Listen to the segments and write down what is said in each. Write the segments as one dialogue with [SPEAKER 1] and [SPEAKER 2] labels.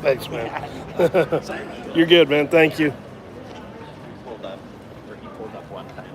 [SPEAKER 1] Thanks, man. You're good, man. Thank you.
[SPEAKER 2] Pulled up, or he pulled up one time.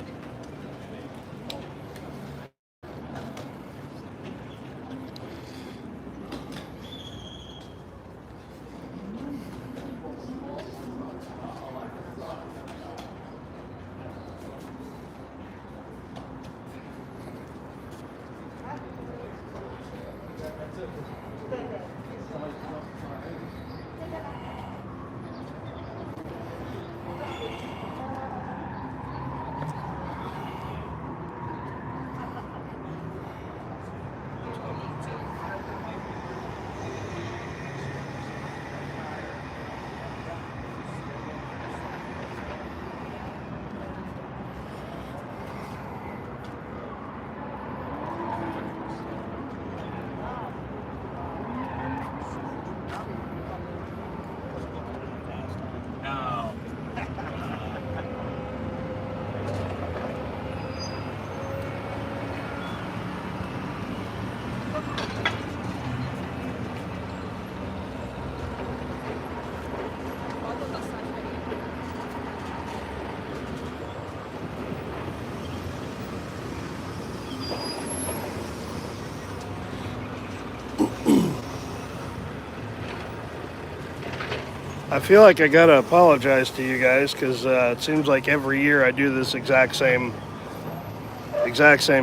[SPEAKER 1] I feel like I gotta apologize to you guys because it seems like every year I do this exact same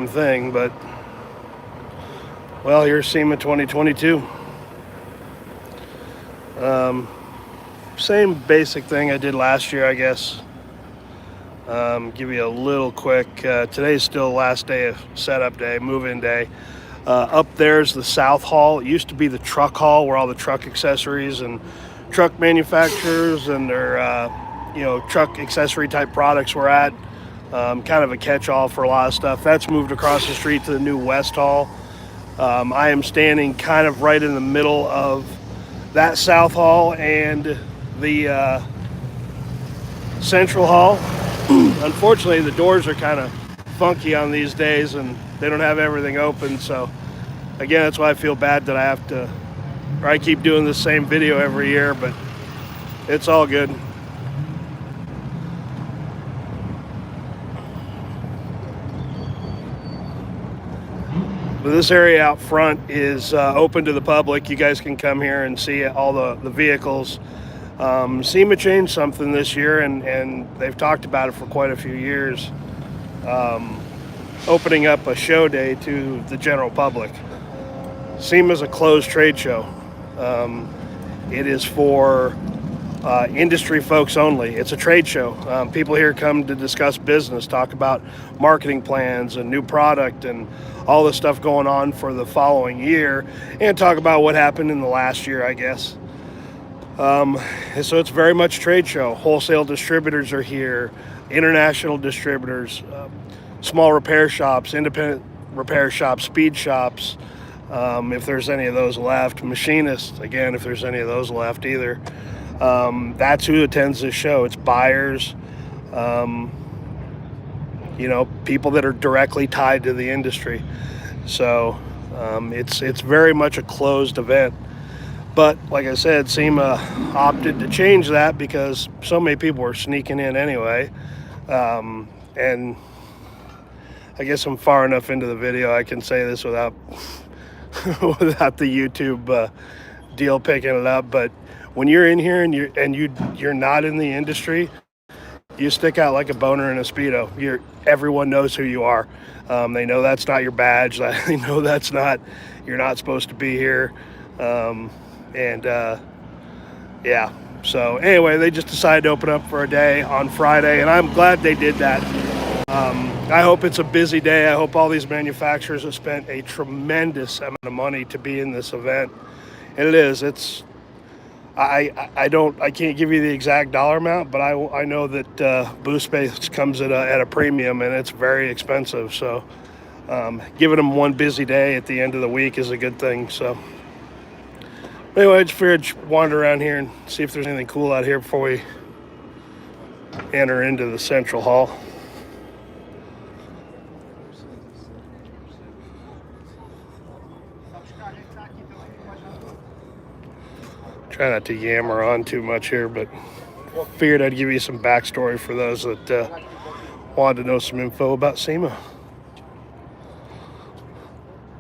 [SPEAKER 1] thing. But well, here's SEMA 2022. Same basic thing I did last year, I guess. Give you a little quick. Today's still the last day of setup day, move-in day. Up there's the South Hall. It used to be the truck hall where all the truck accessories and truck manufacturers and their truck accessory type products were at. Kind of a catch-all for a lot of stuff. That's moved across the street to the new West Hall. I am standing kind of right in the middle of that South Hall and the Central Hall. Unfortunately, the doors are kind of funky on these days and they don't have everything open. So again, that's why I feel bad that I keep doing the same video every year, but it's all good. But this area out front is open to the public. You guys can come here and see all the vehicles. SEMA changed something this year, and they've talked about it for quite a few years, opening up a show day to the general public. SEMA is a closed trade show. It is for industry folks only. It's a trade show. People here come to discuss business, talk about marketing plans and new product and all the stuff going on for the following year, and talk about what happened in the last year, I guess. So it's very much a trade show. Wholesale distributors are here, international distributors, small repair shops, independent repair shops, speed shops, if there's any of those left, machinists, again, if there's any of those left either. That's who attends this show. It's buyers, people that are directly tied to the industry. So it's very much a closed event. But like I said, SEMA opted to change that because so many people were sneaking in anyway. And I guess I'm far enough into the video I can say this without without the YouTube deal picking it up. But when you're in here and you're not in the industry, you stick out like a boner in a Speedo. Everyone knows who you are. They know that's not your badge. They know you're not supposed to be here. So anyway, they just decided to open up for a day on Friday, and I'm glad they did that. I hope it's a busy day. I hope all these manufacturers have spent a tremendous amount of money to be in this event. And it is. I can't give you the exact dollar amount, but I know that booth space comes at a premium, and it's very expensive. So giving them one busy day at the end of the week is a good thing. So anyway, I just figured I'd wander around here and see if there's anything cool out here before we enter into the central hall. Try not to yammer on too much here, but figured I'd give you some backstory for those that wanted to know some info about SEMA.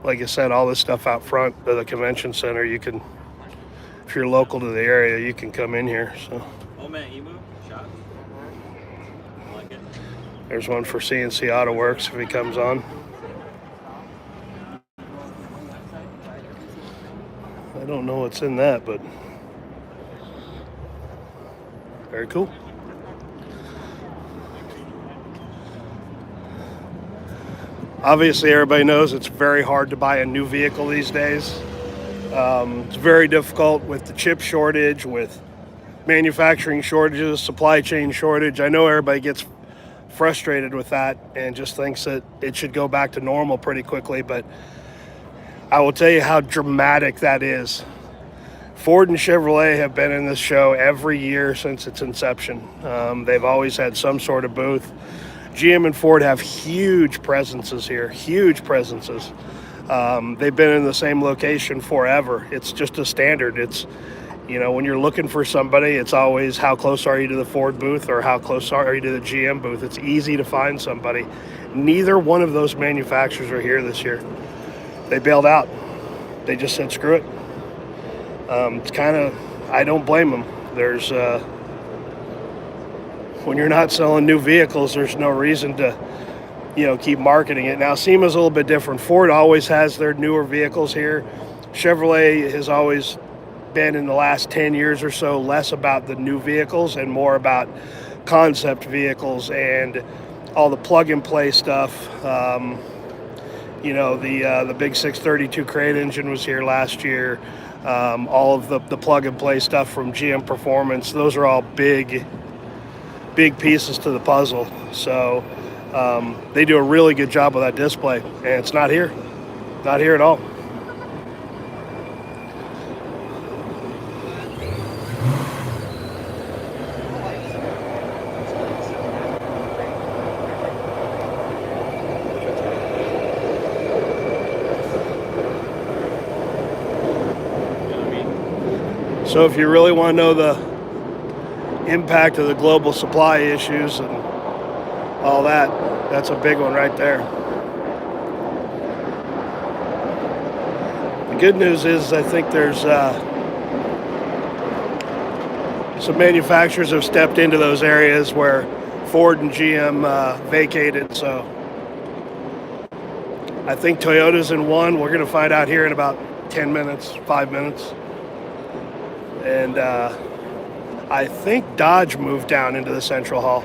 [SPEAKER 1] Like I said, all this stuff out front of the convention center, you can, if you're local to the area, you can come in here. So
[SPEAKER 2] Oh man, emu shot. I like it.
[SPEAKER 1] there's one for CNC Auto Works if he comes on. I don't know what's in that, but very cool. Obviously, everybody knows it's very hard to buy a new vehicle these days. It's very difficult with the chip shortage, with manufacturing shortages, supply chain shortage. I know everybody gets frustrated with that and just thinks that it should go back to normal pretty quickly, but I will tell you how dramatic that is. Ford and Chevrolet have been in this show every year since its inception. They've always had some sort of booth. GM and Ford have huge presences here, huge presences. They've been in the same location forever. It's just a standard. It's, you know, when you're looking for somebody, it's always how close are you to the Ford booth or how close are you to the GM booth. It's easy to find somebody. Neither one of those manufacturers are here this year. They bailed out. They just said, screw it. It's kind of, I don't blame them. There's, when you're not selling new vehicles, there's no reason to, you know, keep marketing it. Now, SEMA's a little bit different. Ford always has their newer vehicles here. Chevrolet has always been, in the last 10 years or so, less about the new vehicles and more about concept vehicles and all the plug-and-play stuff. You know, the big 632 crate engine was here last year. All of the plug-and-play stuff from GM Performance, those are all big pieces to the puzzle. So they do a really good job with that display, and it's not here at all. So if you really want to know the impact of the global supply issues and all that, that's a big one right there. The good news is I think there's some manufacturers have stepped into those areas where Ford and GM vacated. So I think Toyota's in one. We're going to find out here in about 10 minutes, 5 minutes. And I think Dodge moved down into the Central Hall.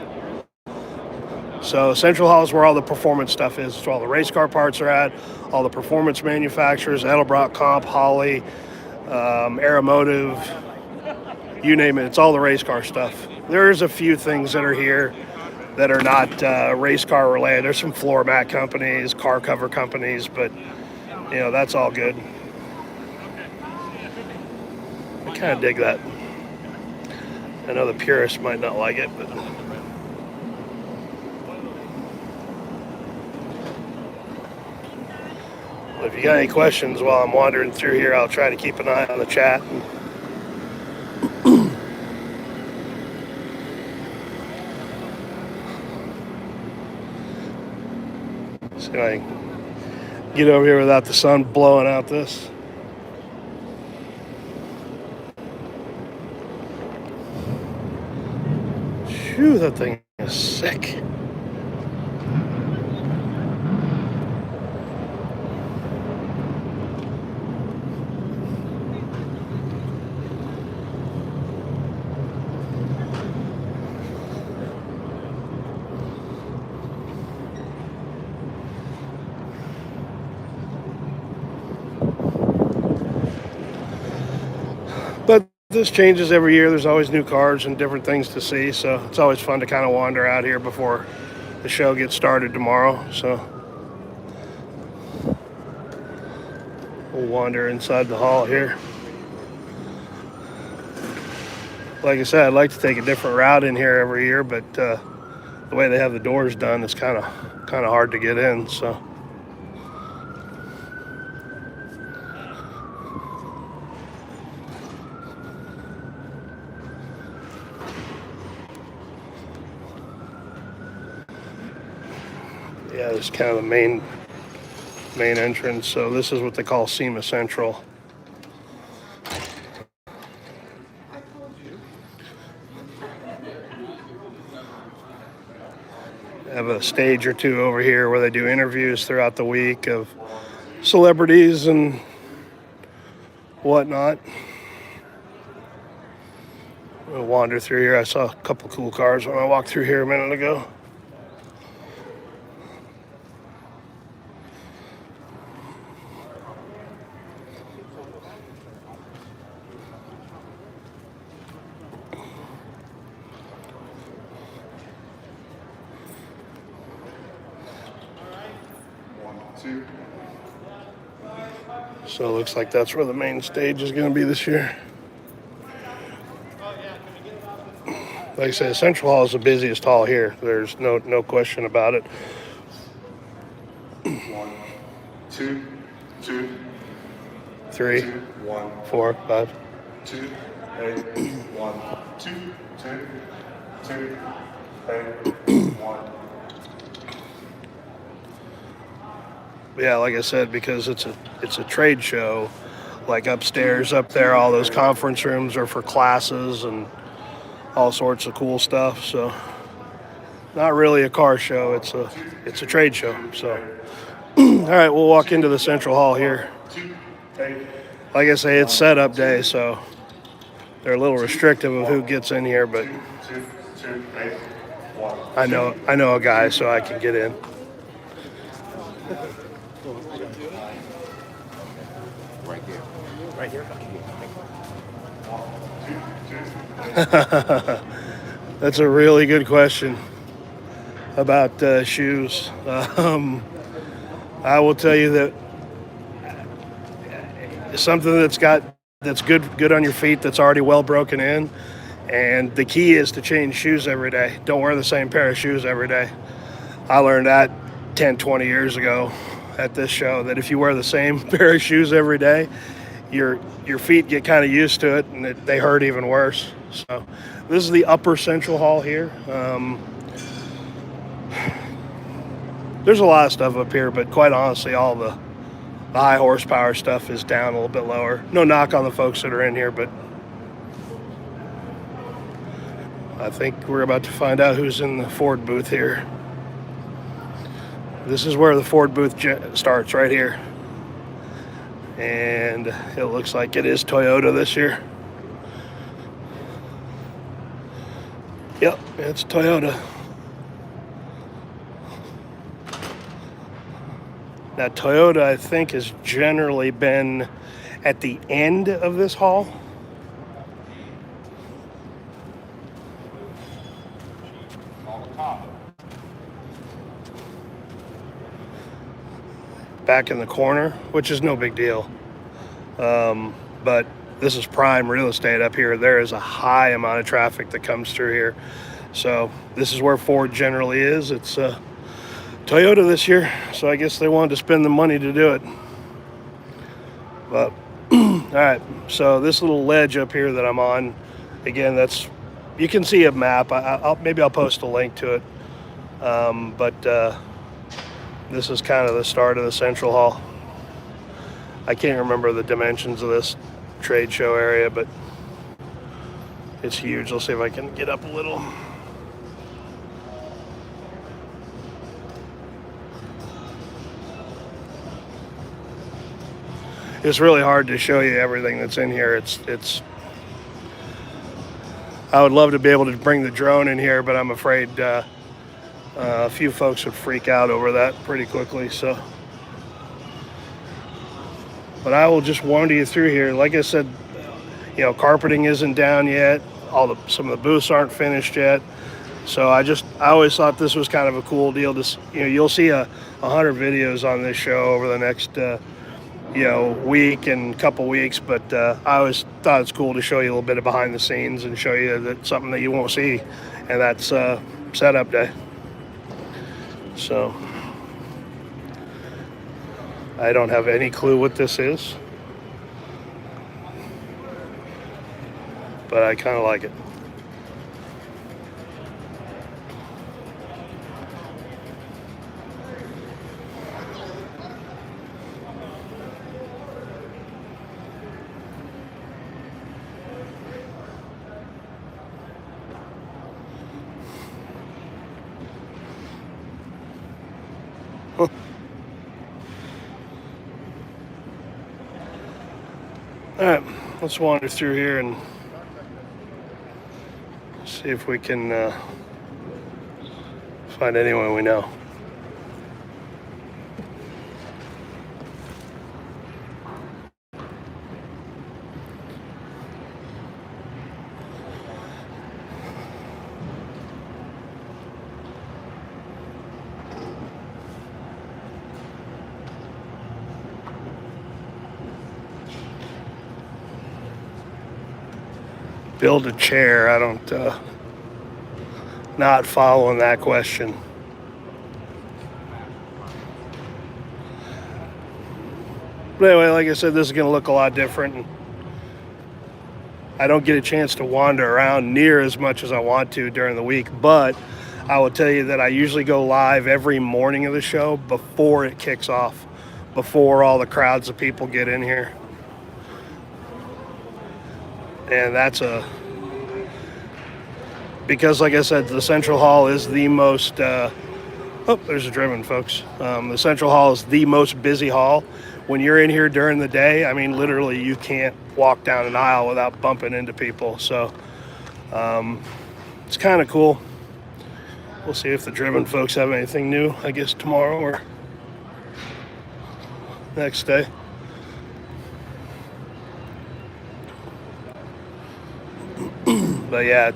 [SPEAKER 1] So Central Hall is where all the performance stuff is. It's where all the race car parts are at, all the performance manufacturers, Edelbrock, Comp, Holley, Aeromotive, you name it. It's all the race car stuff. There's a few things that are here that are not race car related. There's some floor mat companies, car cover companies, but you know, that's all good. I kind of dig that. I know the purists might not like it, but if you got any questions while I'm wandering through here, I'll try to keep an eye on the chat. See if I can get over here without the sun blowing out this. Phew, that thing is sick. This changes every year. There's always new cars and different things to see, so it's always fun to kind of wander out here before the show gets started tomorrow. So we'll wander inside the hall here. Like I said, I'd like to take a different route in here every year, but the way they have the doors done, it's kind of hard to get in. So. Yeah, this is kind of the main entrance. So this is what they call SEMA Central. They have a stage or two over here where they do interviews throughout the week of celebrities and whatnot. I'll wander through here. I saw a couple cool cars when I walked through here a minute ago. So it looks like that's where the main stage is going to be this year. Like I said, Central Hall is the busiest hall here. There's no question about it.
[SPEAKER 3] 1, 2, 2,
[SPEAKER 1] 3,
[SPEAKER 3] 1,
[SPEAKER 1] 4, 5.
[SPEAKER 3] 2, 8, 1, 2, 2, 2, 8, 1.
[SPEAKER 1] Yeah, like I said, because it's a trade show, like upstairs up there, all those conference rooms are for classes and all sorts of cool stuff. So not really a car show, it's a trade show. So all right, we'll walk into the Central Hall here. Like I say, it's setup day, so they're a little restrictive of who gets in here, but I know a guy, so I can get in.
[SPEAKER 2] Right here.
[SPEAKER 1] That's a really good question about shoes. I will tell you that something that's good on your feet, that's already well broken in, and the key is to change shoes every day. Don't wear the same pair of shoes every day. I learned that 10, 20 years ago at this show, that if you wear the same pair of shoes every day, your feet get kind of used to it, and they hurt even worse. So this is the upper Central Hall here. There's a lot of stuff up here, but quite honestly, all the high horsepower stuff is down a little bit lower. No knock on the folks that are in here, but I think we're about to find out who's in the Ford booth here. This is where the Ford booth starts, right here. And it looks like it is Toyota this year. Yep, it's Toyota. Now, Toyota, I think, has generally been at the end of this hall. Back in the corner, which is no big deal. But this is prime real estate up here. There is a high amount of traffic that comes through here. So this is where Ford generally is. It's Toyota this year, so I guess they wanted to spend the money to do it. But all right, so this little ledge up here that I'm on, again, you can see a map. Maybe I'll post a link to it. But this is kind of the start of the Central Hall. I can't remember the dimensions of this trade show area, but it's huge. Let's see if I can get up a little. It's really hard to show you everything that's in here. It's I would love to be able to bring the drone in here, but I'm afraid a few folks would freak out over that pretty quickly. So, but I will just wander you through here. Like I said, carpeting isn't down yet. Some of the booths aren't finished yet. So I always thought this was kind of a cool deal. You'll see 100 videos on this show over the next week and couple weeks, but I always thought it's cool to show you a little bit of behind the scenes and show you that something that you won't see, and that's setup day. So I don't have any clue what this is, but I kind of like it. All right, let's wander through here and see if we can find anyone we know. Build a chair. I don't, not following that question. But anyway, like I said, this is going to look a lot different. I don't get a chance to wander around near as much as I want to during the week, but I will tell you that I usually go live every morning of the show before it kicks off, before all the crowds of people get in here. And because like I said, the Central Hall is the most, there's a driven, folks. The Central Hall is the most busy hall. When you're in here during the day, I mean, literally you can't walk down an aisle without bumping into people. So it's kind of cool. We'll see if the driven folks have anything new, I guess tomorrow or next day. But yeah,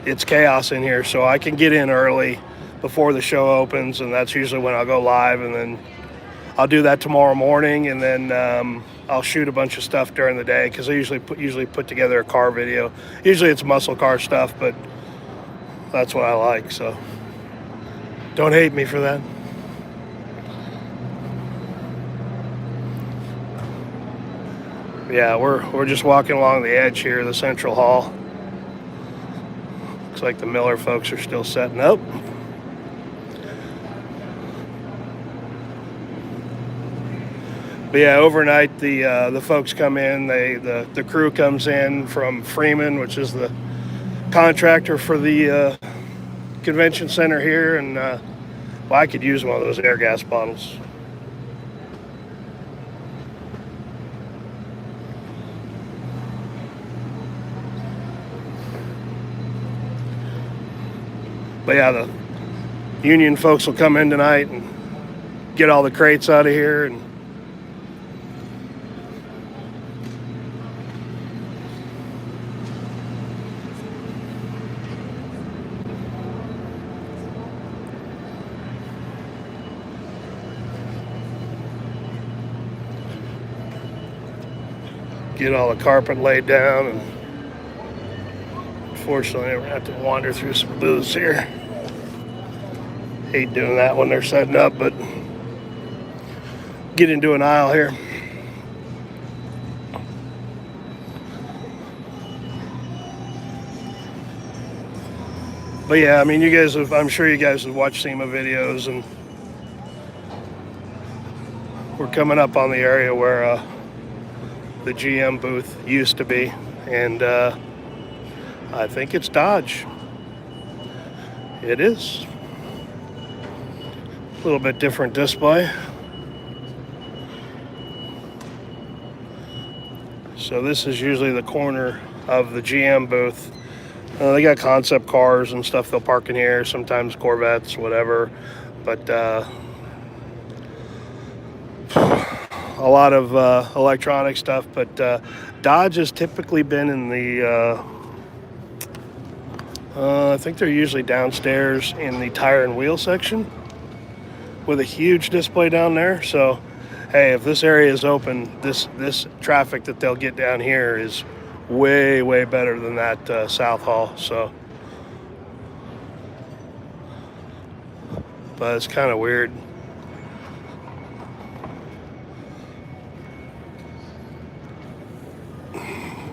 [SPEAKER 1] it's chaos in here, so I can get in early before the show opens, and that's usually when I'll go live, and then I'll do that tomorrow morning, and then I'll shoot a bunch of stuff during the day because I usually put together a car video. Usually it's muscle car stuff, but that's what I like, so don't hate me for that. Yeah, we're just walking along the edge here of the Central Hall. Looks like the Miller folks are still setting up. But yeah, overnight the folks come in. The crew comes in from Freeman, which is the contractor for the convention center here, and I could use one of those air gas bottles. But yeah, the union folks will come in tonight and get all the crates out of here and get all the carpet laid down. And unfortunately, we're going to have to wander through some booths here. Hate doing that when they're setting up, but get into an aisle here. But yeah, I mean, I'm sure you guys have watched SEMA videos, and we're coming up on the area where the GM booth used to be, and I think it's Dodge. It is. A little bit different display. So this is usually the corner of the GM booth. They got concept cars and stuff they'll park in here, sometimes Corvettes, whatever. But a lot of electronic stuff, but Dodge has typically been in the, I think they're usually downstairs in the tire and wheel section with a huge display down there. So, hey, if this area is open, this traffic that they'll get down here is way, way better than that South Hall. So, but it's kind of weird.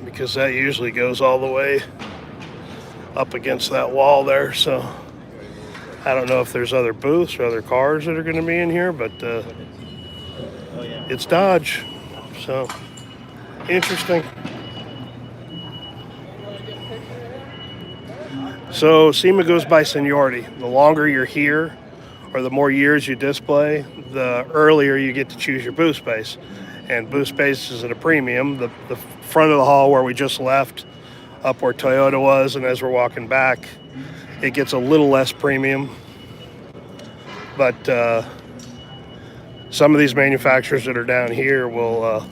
[SPEAKER 1] Because that usually goes all the way up against that wall there. So I don't know if there's other booths or other cars that are going to be in here, but it's Dodge. So interesting. So SEMA goes by seniority. The longer you're here or the more years you display, the earlier you get to choose your booth space. And booth space is at a premium. The front of the hall where we just left, up where Toyota was, and as we're walking back, it gets a little less premium. But some of these manufacturers that are down here will,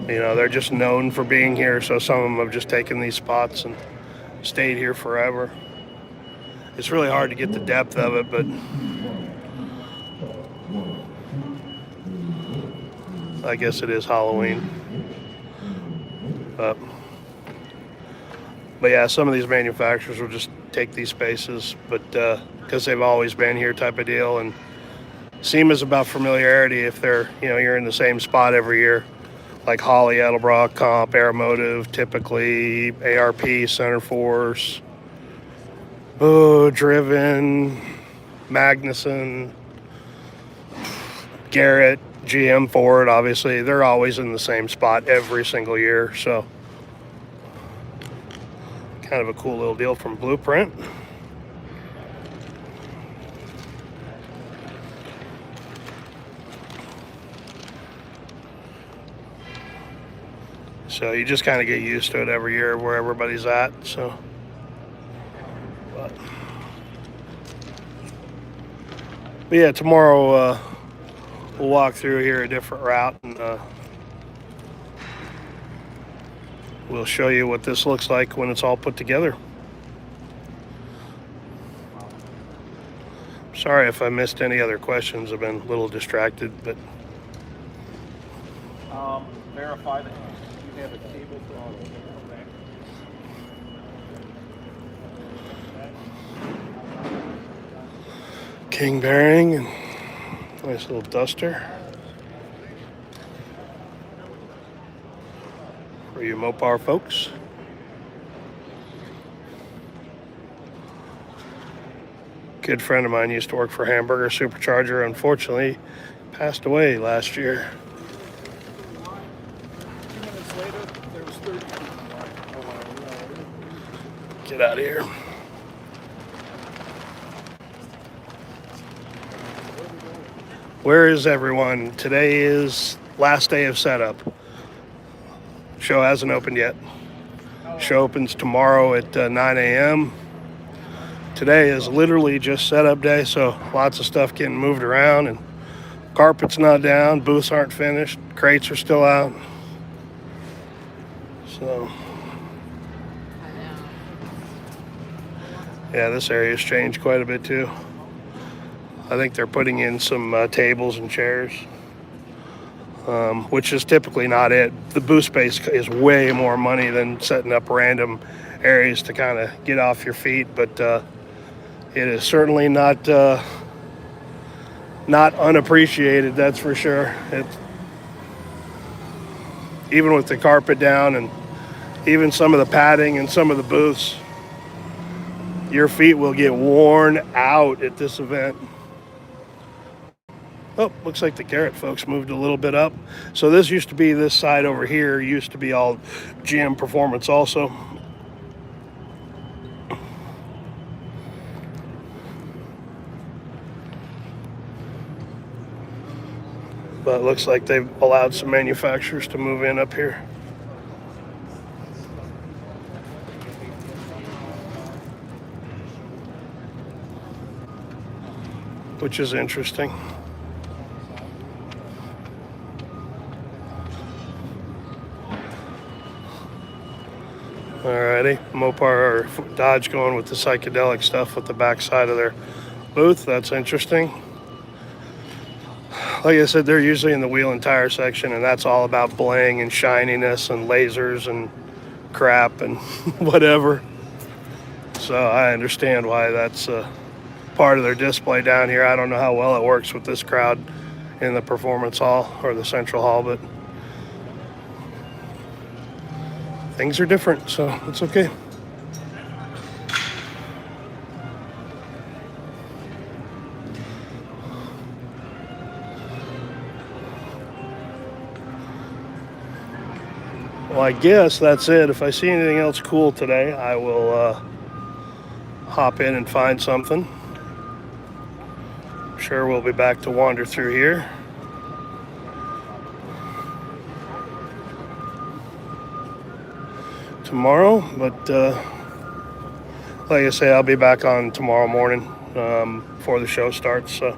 [SPEAKER 1] they're just known for being here. So some of them have just taken these spots and stayed here forever. It's really hard to get the depth of it, but I guess it is Halloween. But yeah, some of these manufacturers will just take these spaces, but because they've always been here type of deal. And SEMA's about familiarity. If they're, you're in the same spot every year, like Holly, Edelbrock, Comp, Aeromotive, typically ARP, Center Force, Driven, Magnuson, Garrett, GM, Ford, obviously, they're always in the same spot every single year. So kind of a cool little deal from Blueprint. So you just kind of get used to it every year where everybody's at. So, but yeah, tomorrow we'll walk through here a different route, and we'll show you what this looks like when it's all put together. Sorry if I missed any other questions. I've been a little distracted, but
[SPEAKER 2] Verify that you have a cable for all of them.
[SPEAKER 1] King bearing and nice little duster for you Mopar folks. Good friend of mine used to work for Hamburger Supercharger. Unfortunately, passed away last year.
[SPEAKER 2] 2 minutes later, there was 30 people.
[SPEAKER 1] Get out of here. Where is everyone? Today is last day of setup. Show hasn't opened yet. Show opens tomorrow at 9 a.m. Today is literally just setup day, so lots of stuff getting moved around, and carpet's not down, booths aren't finished, crates are still out. So yeah, this area's changed quite a bit too. I think they're putting in some tables and chairs, which is typically not it. The booth space is way more money than setting up random areas to kind of get off your feet, but it is certainly not unappreciated, that's for sure. Even with the carpet down and even some of the padding and some of the booths, your feet will get worn out at this event. Oh, looks like the Garrett folks moved a little bit up. So this used to be, this side over here used to be all GM Performance also. But it looks like they've allowed some manufacturers to move in up here. Which is interesting. Alrighty, Mopar or Dodge going with the psychedelic stuff with the back side of their booth. That's interesting. Like I said, they're usually in the wheel and tire section, and that's all about bling and shininess and lasers and crap and whatever. So I understand why that's part of their display down here. I don't know how well it works with this crowd in the performance hall or the central hall, but things are different, so it's okay. Well, I guess that's it. If I see anything else cool today, I will hop in and find something. I'm sure we'll be back to wander through here. Tomorrow, but like I say, I'll be back on tomorrow morning before the show starts, so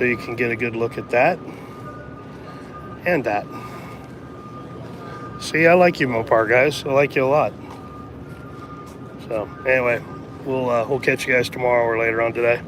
[SPEAKER 1] you can get a good look at that and that. See, I like you, Mopar guys. I like you a lot. So anyway, we'll catch you guys tomorrow or later on today.